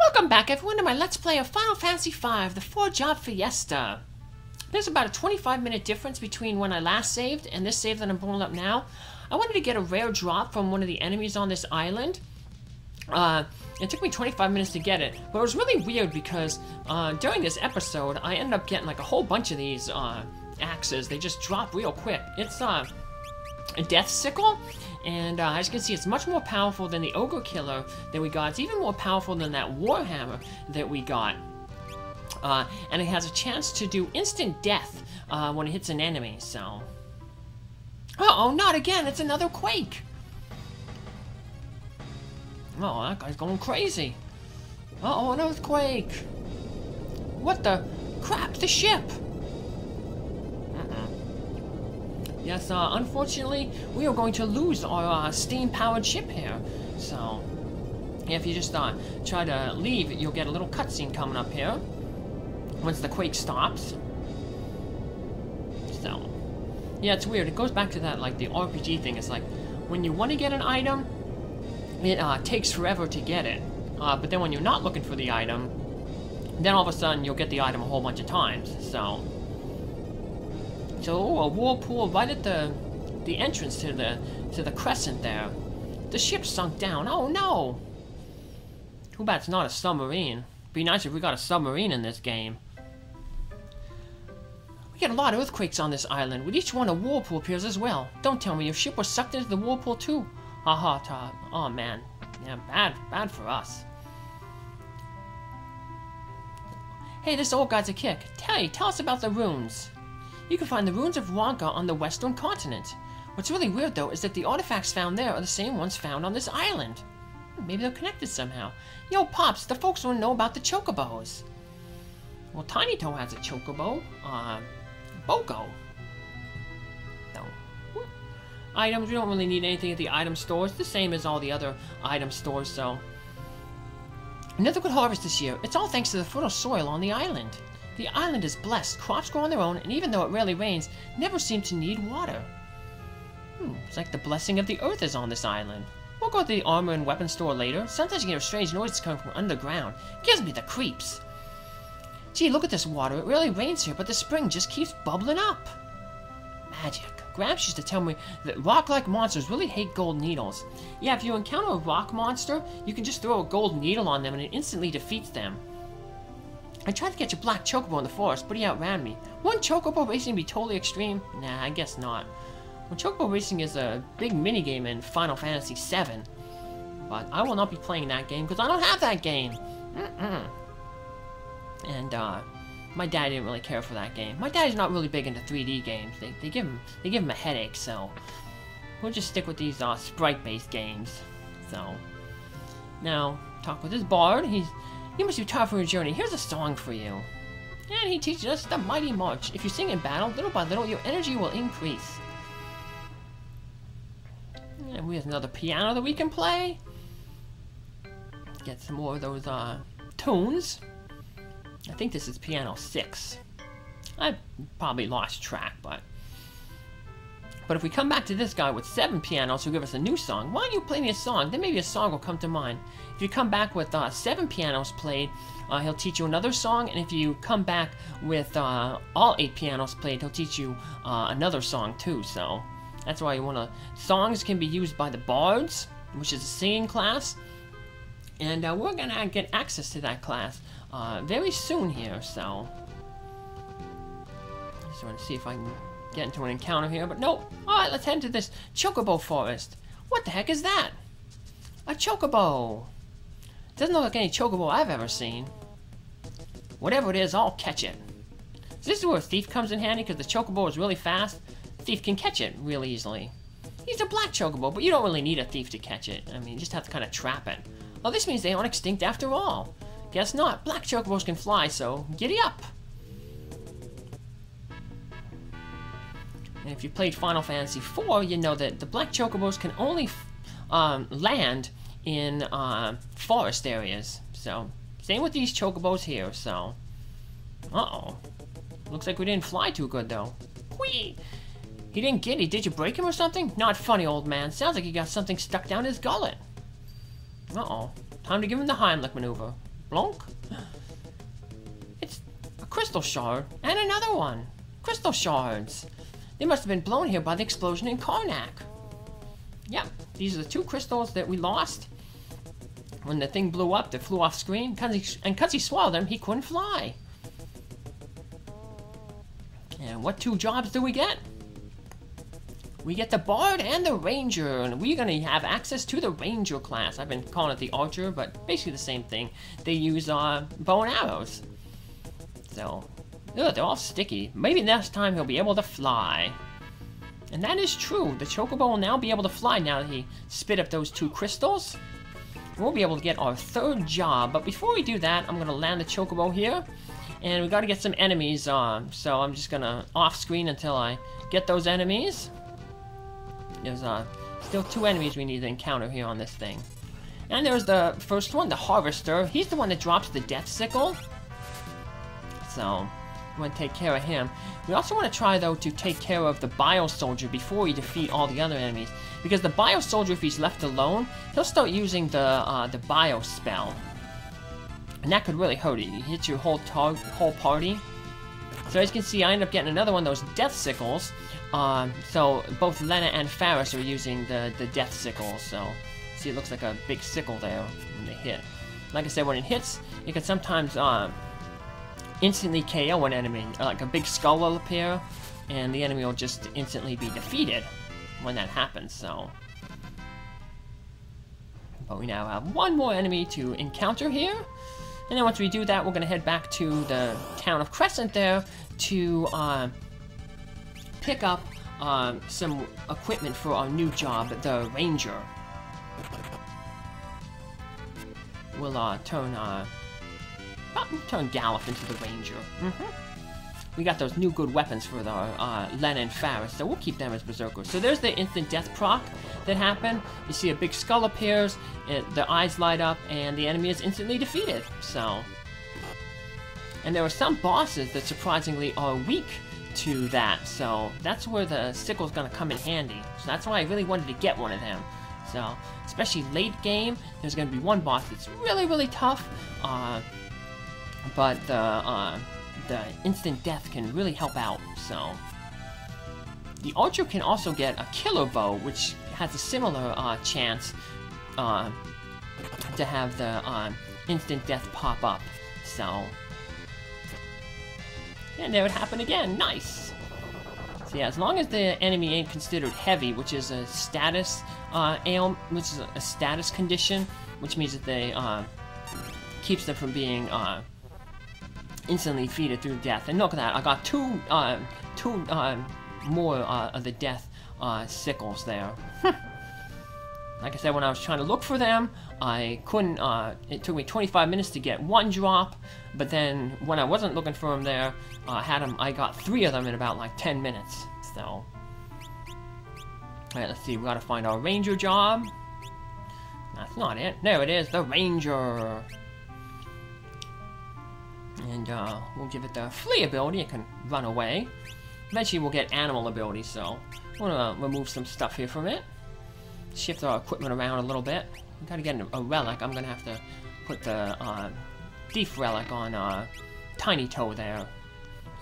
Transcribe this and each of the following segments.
Welcome back everyone to my Let's Play of Final Fantasy V, the 4-job Fiesta. There's about a 25-minute difference between when I last saved and this save that I'm pulling up now. I wanted to get a rare drop from one of the enemies on this island. It took me 25 minutes to get it, but it was really weird because during this episode I ended up getting like a whole bunch of these axes. They just drop real quick. It's a death sickle, and as you can see, it's much more powerful than the ogre killer that we got. It's even more powerful than that warhammer that we got, and it has a chance to do instant death when it hits an enemy. So, uh-oh, not again! It's another quake. Oh, that guy's going crazy. Uh-oh, an earthquake. What the crap? The ship. Yes, unfortunately, we are going to lose our steam-powered ship here. So, yeah, if you just try to leave, you'll get a little cutscene coming up here once the quake stops. So, yeah, it's weird. It goes back to that, like, the RPG thing. It's like, when you want to get an item, it takes forever to get it. But then when you're not looking for the item, then all of a sudden you'll get the item a whole bunch of times. So, a whirlpool right at the entrance to the crescent there. The ship sunk down. Oh no! Too bad it's not a submarine. Be nice if we got a submarine in this game. We get a lot of earthquakes on this island. With each one, a whirlpool appears as well. Don't tell me your ship was sucked into the whirlpool too. Haha, Todd. Oh man. Yeah, bad for us. Hey, this old guy's a kick. Tell us about the runes. You can find the ruins of Ronka on the western continent. What's really weird, though, is that the artifacts found there are the same ones found on this island. Maybe they're connected somehow. Yo, Pops, the folks want to know about the chocobos. Well, TnyToe has a chocobo. Boco. No. Items, we don't really need anything at the item stores. The same as all the other item stores, so. Another good harvest this year. It's all thanks to the fertile soil on the island. The island is blessed. Crops grow on their own, and even though it rarely rains, never seem to need water. It's like the blessing of the earth is on this island. We'll go to the armor and weapon store later. Sometimes you hear strange noises coming from underground. Gives me the creeps. Gee, look at this water. It rarely rains here, but the spring just keeps bubbling up. Magic. Gramps used to tell me that rock-like monsters really hate gold needles. Yeah, if you encounter a rock monster, you can just throw a gold needle on them and it instantly defeats them. I tried to catch a black chocobo in the forest, but he outran me. Wouldn't chocobo racing be totally extreme? Nah, I guess not. Well, chocobo racing is a big minigame in Final Fantasy VII. But I will not be playing that game because I don't have that game. And, my dad didn't really care for that game. My dad's not really big into 3D games. They give him a headache, so we'll just stick with these sprite-based games. So now talk with this bard. You must be tired from your journey. Here's a song for you. And he teaches us the mighty march. If you sing in battle, little by little, your energy will increase. And we have another piano that we can play. Get some more of those tunes. I think this is piano 6. I probably lost track, but if we come back to this guy with 7 pianos who'll give us a new song, why don't you play me a song? Then maybe a song will come to mind. If you come back with 7 pianos played, he'll teach you another song, and if you come back with all 8 pianos played, he'll teach you another song too. So that's why you want to. Songs can be used by the bards, which is a singing class, and we're gonna get access to that class very soon here. So just want to see if I can get into an encounter here, but nope. Alright, let's head to this chocobo forest. What the heck is that? A chocobo. Doesn't look like any chocobo I've ever seen. Whatever it is, I'll catch it. So this is where a thief comes in handy, because the chocobo is really fast. The thief can catch it really easily. He's a black chocobo, but you don't really need a thief to catch it. I mean, you just have to kind of trap it. Oh, this means they aren't extinct after all. Guess not. Black chocobos can fly, so giddy up. And if you played Final Fantasy IV, you know that the black chocobos can only land in forest areas. So, same with these chocobos here, so. Uh-oh. Looks like we didn't fly too good, though. Whee! He didn't get it. Did you break him or something? Not funny, old man. Sounds like he got something stuck down his gullet. Uh-oh. Time to give him the Heimlich maneuver. Blonk. It's a crystal shard and another one. Crystal shards. They must have been blown here by the explosion in Karnak. Yep, these are the 2 crystals that we lost. When the thing blew up, they flew off screen. And because he swallowed them, he couldn't fly. And what 2 jobs do we get? We get the Bard and the Ranger, and we're going to have access to the Ranger class. I've been calling it the Archer, but basically the same thing. They use bow and arrows. So, ugh, they're all sticky. Maybe next time he'll be able to fly. And that is true. The chocobo will now be able to fly now that he spit up those 2 crystals. We'll be able to get our 3rd job. But before we do that, I'm going to land the chocobo here. And we got to get some enemies on. So I'm just going to off-screen until I get those enemies. There's still 2 enemies we need to encounter here on this thing. And there's the first one, the Harvester. He's the one that drops the Death Sickle. So, we want to take care of him. We also want to try, though, to take care of the Bio Soldier before we defeat all the other enemies. Because the Bio Soldier, if he's left alone, he'll start using the Bio spell. And that could really hurt it. You hit your whole party. So as you can see, I ended up getting another one of those Death Sickles. So both Lena and Faris are using the Death Sickle. So, see, it looks like a big sickle there when they hit. Like I said, when it hits, it can sometimes instantly KO an enemy. Like a big skull will appear, and the enemy will just instantly be defeated when that happens. So, but we now have 1 more enemy to encounter here. And then once we do that, we're going to head back to the town of Crescent there to pick up some equipment for our new job, the Ranger. We'll turn Gallop into the Ranger. We got those new good weapons for the Len and Faris, so we'll keep them as Berserkers. So there's the instant death proc that happened. You see a big skull appears, the eyes light up, and the enemy is instantly defeated. So, and there are some bosses that surprisingly are weak to that, so that's where the sickle's gonna come in handy. So that's why I really wanted to get one of them. So, especially late game, there's gonna be one boss that's really, really tough, but the instant death can really help out. So, the Archer can also get a killer bow, which has a similar chance to have the instant death pop up. So, and there it happened again. Nice. So yeah, as long as the enemy ain't considered heavy, which is a status which is a status condition, which means that they keeps them from being instantly defeated through death. And look at that, I got two more of the death sickles there. Like I said, when I was trying to look for them, I couldn't, it took me 25 minutes to get one drop, but then when I wasn't looking for them there, I got 3 of them in about like 10 minutes, so. Alright, let's see, we gotta find our Ranger job. That's not it. There it is, the Ranger. And we'll give it the Flee ability, it can run away. Eventually we'll get Animal ability, so we're gonna remove some stuff here from it. Shift our equipment around a little bit. We gotta get a relic. I'm gonna have to put the thief relic on TnyToe there,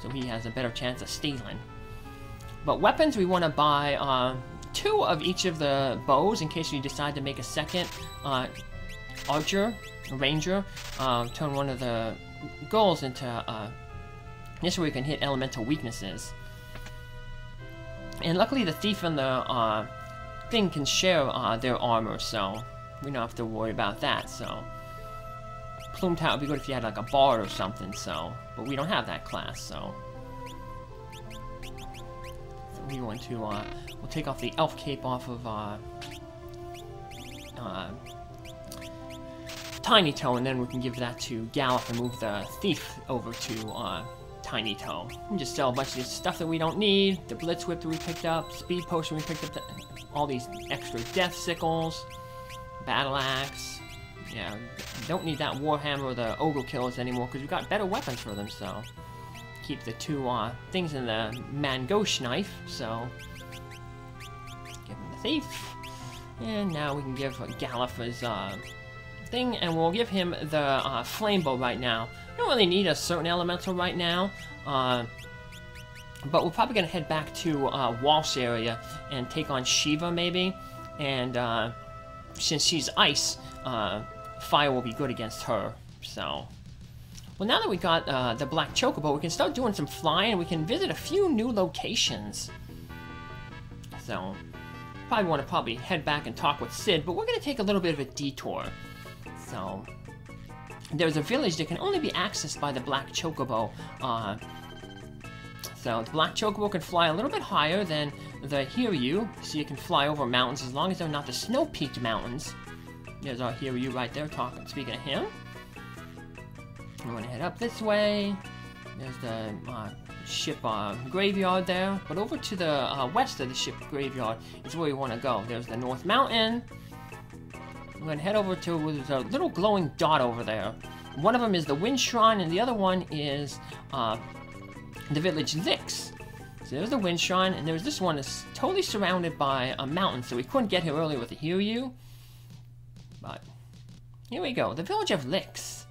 so he has a better chance of stealing. But weapons, we want to buy 2 of each of the bows in case we decide to make a second Archer, Ranger. Turn one of the goals into this way we can hit elemental weaknesses. And luckily the thief and the thing can share their armor, so we don't have to worry about that. So Plume Hat would be good if you had like a bard or something, so, but we don't have that class, so we want to we'll take off the elf cape off of TnyToe, and then we can give that to Gallop and move the thief over to TnyToe. And just sell a bunch of this stuff that we don't need. The Blitz Whip that we picked up, Speed Potion we picked up, all these extra Death Sickles, Battle Axe. Yeah, don't need that Warhammer or the Ogre Killers anymore because we've got better weapons for them, so. Keep the 2 things in the Mangosh knife, so. Give him the thief. And now we can give Gallop his thing, and we'll give him the flame bow right now. We don't really need a certain elemental right now, but we're probably going to head back to Walsh area and take on Shiva, maybe. And since she's ice, fire will be good against her. So, well, now that we got the black chocobo, we can start doing some flying, and we can visit a few new locations. So, probably want to head back and talk with Sid, but we're going to take a little bit of a detour. So, there's a village that can only be accessed by the black chocobo. So, the black chocobo can fly a little bit higher than the Hiryu, so you can fly over mountains as long as they're not the snow-peaked mountains. There's our Hiryu right there speaking of him. I'm going to head up this way. There's the ship graveyard there. But over to the west of the ship graveyard is where we want to go. There's the North Mountain. I'm going to head over to, there's a little glowing dot over there. One of them is the Wind Shrine, and the other one is the village Lix. So there's the Wind Shrine, and there's this one that's totally surrounded by a mountain, so we couldn't get here earlier with the Hiryu. But here we go, the village of Lix.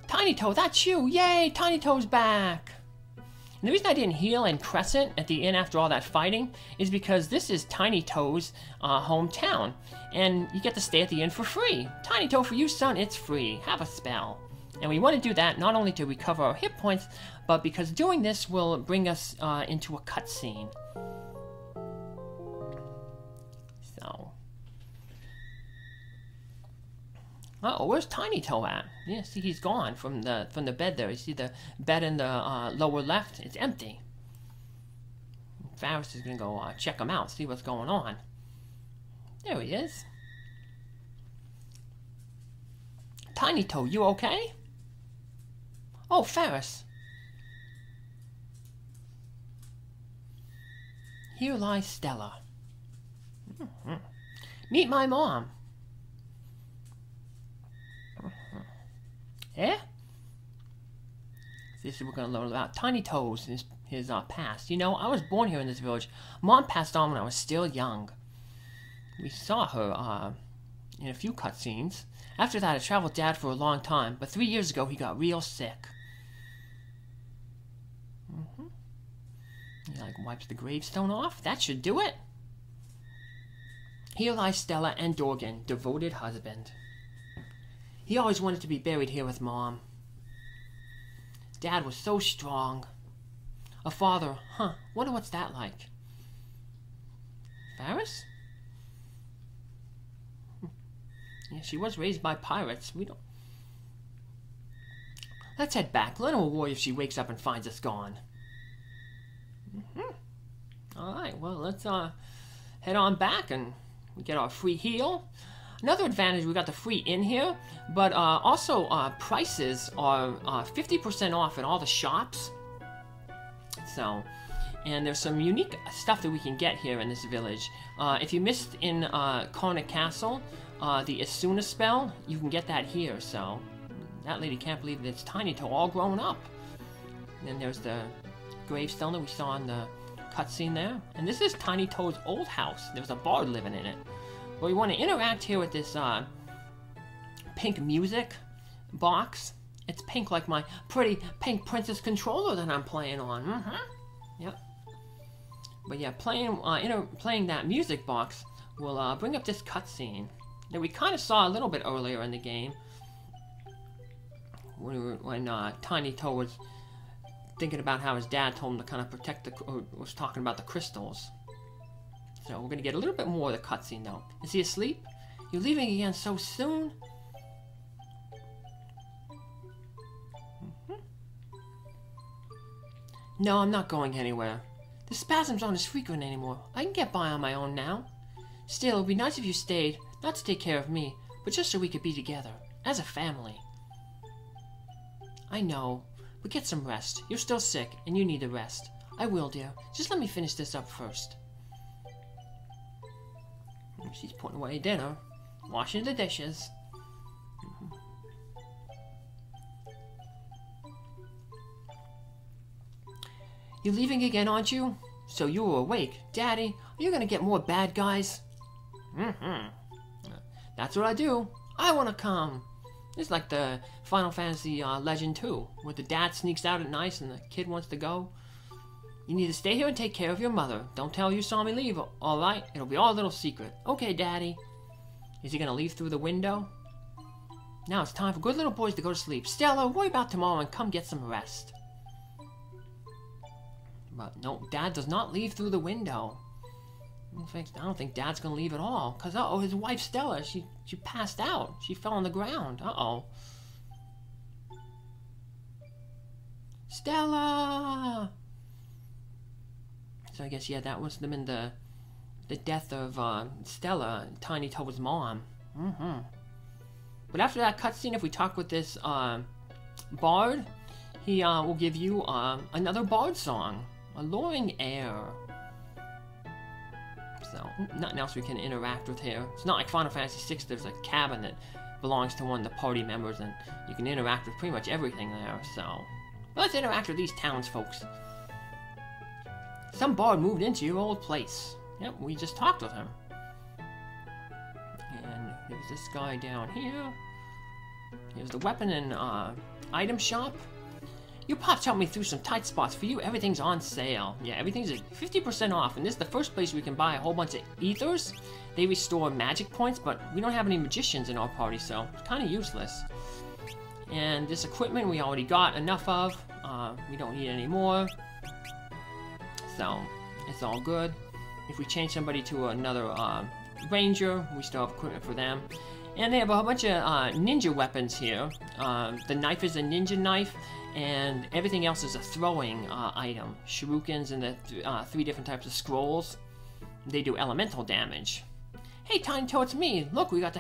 TnyToe, that's you! Yay! TnyToe's back! And the reason I didn't heal in Crescent at the inn after all that fighting is because this is TnyToe's hometown. And you get to stay at the inn for free. TnyToe, for you, son, it's free. Have a spell. And we want to do that not only to recover our hit points, but because doing this will bring us into a cutscene. So. Uh-oh, where's TnyToe at? Yeah, see, he's gone from the bed there. You see the bed in the lower left? It's empty. Faris is gonna go check him out, see what's going on. There he is. TnyToe, you okay? Oh, Faris. Here lies Stella. Meet my mom. Eh? This is what we're going to learn about TnyToe's and his past. You know, I was born here in this village. Mom passed on when I was still young. We saw her in a few cutscenes. After that, I traveled Dad for a long time, but 3 years ago he got real sick. He like wipes the gravestone off. That should do it. Here lies Stella and Dorgan, devoted husband. He always wanted to be buried here with Mom. Dad was so strong. A father, wonder what's that like. Faris? Yeah, she was raised by pirates. We don't... Let's head back. Lena will worry if she wakes up and finds us gone. Alright, well, let's head on back and we get our free heal. Another advantage, we got the free inn here, but also prices are 50% off in all the shops. So, and there's some unique stuff that we can get here in this village. If you missed in Karnak Castle, the Asuna spell, you can get that here. So, that lady can't believe that it's TnyToe all grown up. And then there's the gravestone that we saw in the cutscene there. And this is TnyToe's old house. There's a bard living in it. But we want to interact here with this pink music box. It's pink like my pretty pink princess controller that I'm playing on. Yep. But yeah, playing that music box will bring up this cutscene that we kind of saw a little bit earlier in the game. When TnyToe was thinking about how his dad told him to kind of protect or was talking about the crystals. So we're going to get a little bit more of the cutscene though. Is he asleep? You're leaving again so soon? No, I'm not going anywhere. The spasms aren't as frequent anymore. I can get by on my own now. Still, it would be nice if you stayed, not to take care of me, but just so we could be together, as a family. I know, but get some rest. You're still sick, and you need a rest. I will, dear. Just let me finish this up first. She's putting away dinner, washing the dishes. You leaving again, aren't you? So you were awake. Daddy, are you gonna get more bad guys? That's what I do. I want to come. It's like the Final Fantasy Legend 2, where the dad sneaks out at night and the kid wants to go. You need to stay here and take care of your mother. Don't tell her you saw me leave, alright? It'll be all a little secret. Okay, Daddy. Is he gonna leave through the window? Now it's time for good little boys to go to sleep. Stella, worry about tomorrow and come get some rest. But no, Dad does not leave through the window. I don't think Dad's gonna leave at all. Cause uh-oh, his wife Stella, she passed out. She fell on the ground. Uh-oh. Stella! So I guess, yeah, that was them in the death of Stella, TnyToe's mom. But after that cutscene, if we talk with this bard, he will give you another bard song, Alluring Air. So, nothing else we can interact with here. It's not like Final Fantasy VI, there's a cabin that belongs to one of the party members, and you can interact with pretty much everything there, so... Let's interact with these townsfolks. Some bard moved into your old place. Yep, we just talked with him. And there's this guy down here. Here's the weapon and item shop. Your pops helped me through some tight spots. For you, everything's on sale. Yeah, everything's at 50% off. And this is the first place we can buy a whole bunch of ethers. They restore magic points, but we don't have any magicians in our party, so it's kind of useless. And this equipment we already got enough of. We don't need any more. So, it's all good. If we change somebody to another ranger, we still have equipment for them. And they have a bunch of ninja weapons here. The knife is a ninja knife, and everything else is a throwing item. Shurikens and the 3 different types of scrolls. They do elemental damage. Hey, TnyToe, it's me. Look, we've got to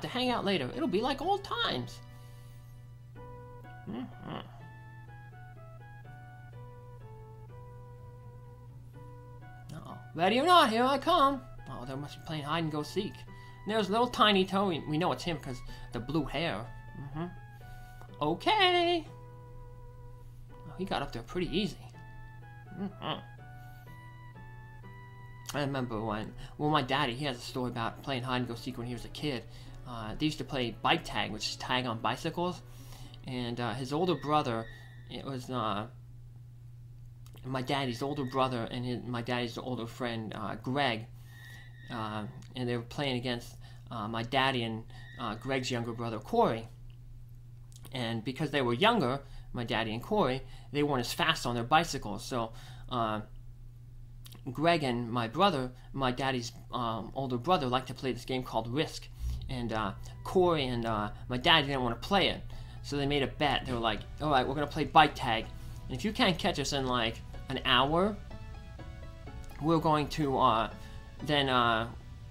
hang out later. It'll be like old times. Uh-oh. Ready or not, here I come. Oh, they must be playing hide and go seek. And there's little TnyToe. We know it's him because the blue hair. Okay. Oh, he got up there pretty easy. I remember when my daddy, he has a story about playing hide and go seek when he was a kid. They used to play bike tag, which is tag on bicycles. And his older brother, it was my daddy's older brother and my daddy's older friend, Greg. And they were playing against my daddy and Greg's younger brother, Corey. And because they were younger, my daddy and Corey, they weren't as fast on their bicycles. So Greg and my brother, my daddy's older brother, liked to play this game called Risk. And Corey and my daddy didn't want to play it. So they made a bet. They were like, alright, we're going to play bike tag. And if you can't catch us in like an hour, we're going to, then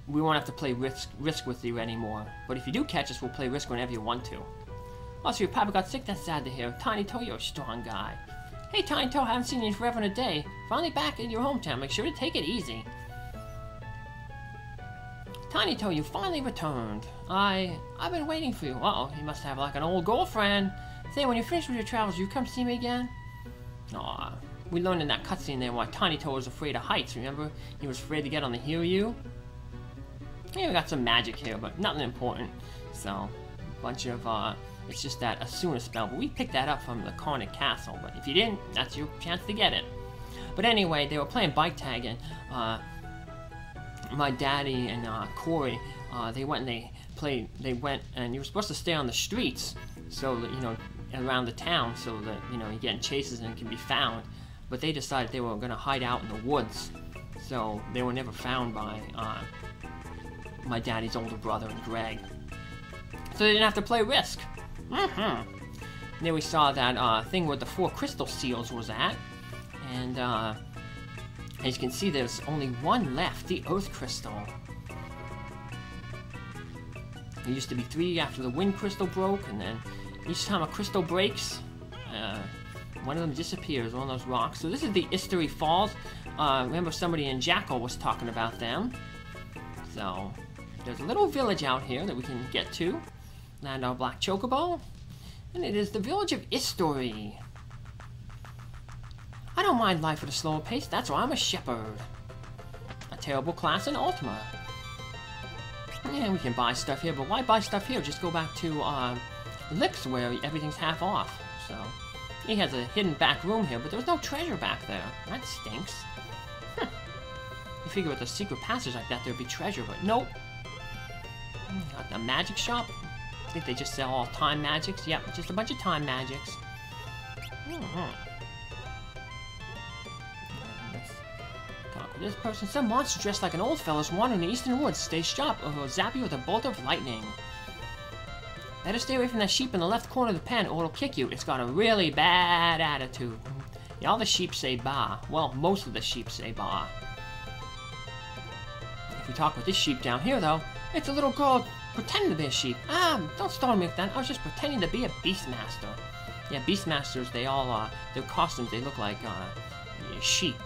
we won't have to play Risk with you anymore. But if you do catch us, we'll play Risk whenever you want to. Oh, so your papa got sick? That's sad to hear. TnyToe, you're a strong guy. Hey, TnyToe, haven't seen you forever and a day. Finally back in your hometown. Make sure to take it easy. TnyToe, you finally returned. I've been waiting for you. Uh-oh, you must have like an old girlfriend. Say, when you're finished with your travels, you come see me again? Aw, we learned in that cutscene there why TnyToe was afraid of heights, remember? He was afraid to get on the Hiryu. Yeah, we got some magic here, but nothing important. So, a bunch of, it's just that Asuna spell, but we picked that up from the Carnate Castle, but if you didn't, that's your chance to get it. But anyway, they were playing bike tag, and, my daddy and Corey, they went and you were supposed to stay on the streets, so that, you know, around the town, so that, you know, you get in chases and can be found. But they decided they were going to hide out in the woods, so they were never found by my daddy's older brother and Greg. So they didn't have to play Risk. Then we saw that thing where the 4 crystal seals was at, and as you can see, there's only one left, the Earth Crystal. There used to be 3 after the Wind Crystal broke, and then each time a crystal breaks, one of them disappears, one of those rocks. So this is the Istery Falls. Remember somebody in Jackal was talking about them. So there's a little village out here that we can get to. Land our black chocobo. And it is the village of Istory. I don't mind life at a slower pace, that's why I'm a shepherd. A terrible class in Ultima. Yeah, we can buy stuff here, but why buy stuff here? Just go back to Licks where everything's half off. So he has a hidden back room here, but there's no treasure back there. That stinks. You figure with a secret passage like that there'd be treasure, but nope. Got the magic shop. I think they just sell all time magics. Yep, just a bunch of time magics. Let's talk with this person. Some monster dressed like an old fellow's wandering the eastern woods. Stay sharp or he'll zap you with a bolt of lightning. Better stay away from that sheep in the left corner of the pen or it'll kick you. It's got a really bad attitude. Yeah, all the sheep say bah. Well, most of the sheep say bah. If we talk with this sheep down here, though, it's a little girl pretending to be a sheep. Don't start me with that. I was just pretending to be a beastmaster. Yeah, beastmasters, they all, their costumes, they look like, sheep.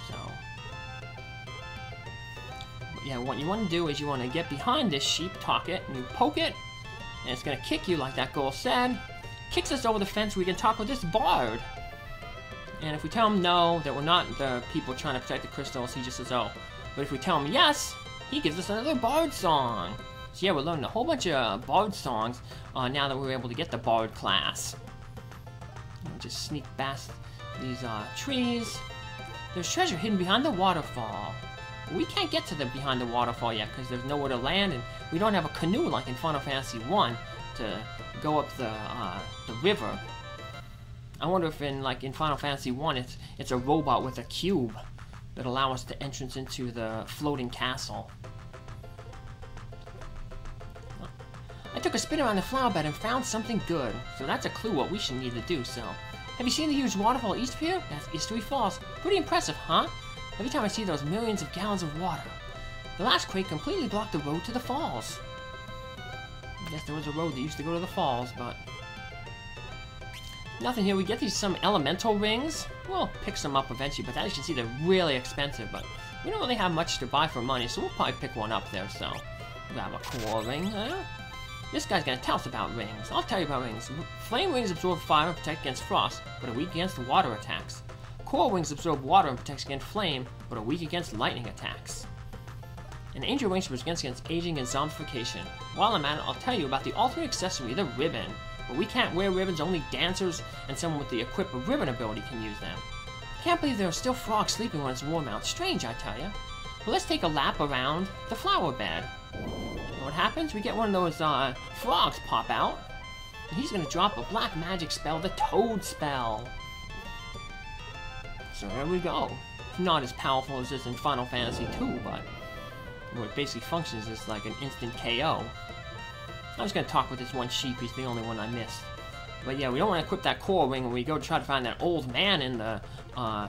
So, but yeah, what you want to do is you want to get behind this sheep, talk it, and you poke it, and it's going to kick you like that girl said. Kicks us over the fence, we can talk with this bard. And if we tell him no, that we're not the people trying to protect the crystals, he just says, oh. But if we tell him yes, he gives us another bard song. So yeah, we're learning a whole bunch of bard songs now that we're able to get the bard class. We'll just sneak past these trees. There's treasure hidden behind the waterfall. We can't get to the behind the waterfall yet because there's nowhere to land, and we don't have a canoe like in Final Fantasy 1 to go up the river. I wonder if in Final Fantasy 1 it's a robot with a cube that allow us to entrance into the floating castle. I took a spin around the flower bed and found something good, so that's a clue what we should need to do. So, have you seen the huge waterfall east of here? That's Eastery Falls. Pretty impressive, huh? Every time I see those millions of gallons of water. The last quake completely blocked the road to the falls. I guess there was a road that used to go to the falls, but nothing here. We get these some elemental rings. We'll pick some up eventually, but as you can see, they're really expensive. But we don't really have much to buy for money, so we'll probably pick one up there. So, grab a core ring. This guy's gonna tell us about rings. I'll tell you about rings. Flame rings absorb fire and protect against frost, but are weak against water attacks. Core rings absorb water and protect against flame, but are weak against lightning attacks. And angel rings protect against aging and zombification. While I'm at it, I'll tell you about the ultimate accessory, the ribbon. But we can't wear ribbons, only dancers and someone with the equip ribbon ability can use them. Can't believe there are still frogs sleeping when it's warm out. Strange, I tell you. Well, let's take a lap around the flower bed. And what happens? We get one of those frogs pop out. And he's going to drop a black magic spell, the Toad spell. So there we go. Not as powerful as this in Final Fantasy 2, but it basically functions as like an instant KO. I was going to talk with this one sheep, he's the only one I missed. But yeah, we don't want to equip that core ring when we go to try to find that old man in the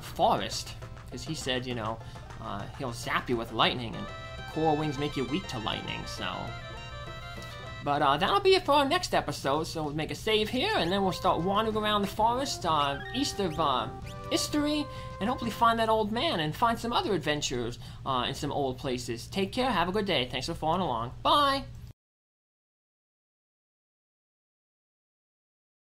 forest. Because he said, you know, he'll zap you with lightning, and core wings make you weak to lightning, so. But that'll be it for our next episode, so we'll make a save here, and then we'll start wandering around the forest east of Eastery, and hopefully find that old man, and find some other adventures in some old places. Take care, have a good day, thanks for following along, bye!